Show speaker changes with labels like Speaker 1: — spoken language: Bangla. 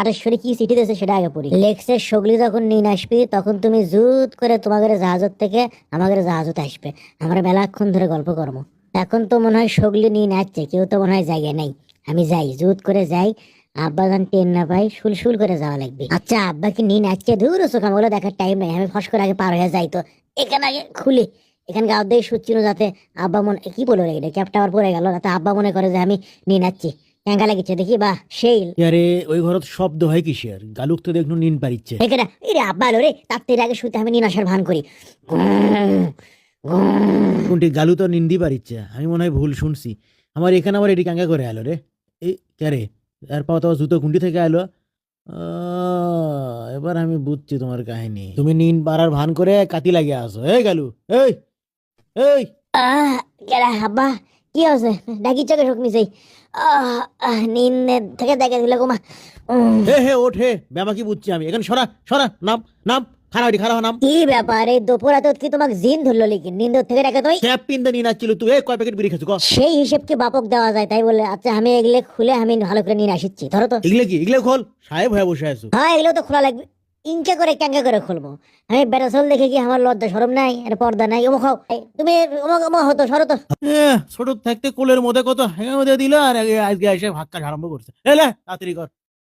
Speaker 1: আরেশ্বরে কি চিঠি দিয়েছে সেটা আগে পড়ি। লেখছে সগলি যখন নিন আসবি তখন তুমি জুত করে তোমাদের জাহাজত থেকে আমাদের জাহাজতে আসবে, আমরা মেলাক্ষণ ধরে গল্প করবো। এখন তো মনে হয় সগলি নিয়ে নাচছে, কেউ তো মনে হয় জায়গায় নাই। আমি যাই, জুত করে যাই, আব্বা যেন টেন না পাই, শুল করে যাওয়া লাগবে। আচ্ছা আব্বা কি নিন আজকে দূর চোখ আমগুলো দেখার টাইম নাই, আমি ফস করে আগে পার হয়ে যাই। তো এখানে আগে খুলি, এখানে গাও দিয়ে সুচ্ছিল যাতে আব্বা মনে কি বলবো রে, ক্যাপটা আবার পরে গেল, যাতে আব্বা মনে করে যে আমি নিয়ে নাচছি। ক্যাঙ্গা লাগিচ্ছে দেখি, বা সেই
Speaker 2: আরে ওই ঘরত শব্দ হয় কিসের? গালুক তো দেখনু নিন পারিচ্ছে।
Speaker 1: এখানে এই রে আব্বা এলো রে, তার থেকে আগে শুতে আমি নিন আসার ভান করি। গুম, গুম।
Speaker 2: কোনটি গালু তো নিন্দি পারিচ্ছে, আমি মনে হয় ভুল শুনছি। আমার এখানে আবার এটি কাঙ্গা করে আলো রে। এই কে রে? আর পাও তো জুতো কুন্ডি থেকে আলো। এবার আমি বুঝছি তোমার কাহিনী। তুমি নিন পাড়ার ভান করে কাতি লাগিয়ে আসো। এই গালু, এই এই
Speaker 1: আহ কেরা আব্বা, কি হয়েছে? ডাকি চোখে শোক নিছেই। নিন্দের থেকে দেখে দিলে গোমা।
Speaker 2: হে হে ওঠ হে, ব্যামা কি বুঝছি আমি। এখানে সরা সরা, নাম নাম, খারাপ খারাপ নাম।
Speaker 1: কি ব্যাপার, এই দুপুর এত কি তোমাকে জিন ধরলো লিখি নিন্দ থেকে ডেকে তুই?
Speaker 2: ক্যাপ পিন নিন আসছিল তুই। এই কয় প্যাকেট বিড়ি খেয়েছো ক?
Speaker 1: সেই হিসেব কি বাপক দেওয়া যায় তাই বলে? আচ্ছা আমি এগুলো খুলে আমি ভালো করে নিয়ে আসিচ্ছি, ধরো তো।
Speaker 2: এগুলো কি? এগুলো খোল, সাহেব হয়ে বসে আছো।
Speaker 1: হ্যাঁ এগুলো তো খোলা লাগবে। ইনকে করে ক্যাঙ্কা করে খুলবো? আমি বেড়াচল দেখে কি আমার লজ্জা শরম নাই আর পর্দা নাই? অমুক হও এই, তুমি অমুক অমুক হতো সরো তো।
Speaker 2: ছোট থাকতে কোলের মধ্যে কত হ্যাঁ দিল, আর আজকে এসে ভাক্কা আরম্ভ করছে। এলে তাড়াতাড়ি কর।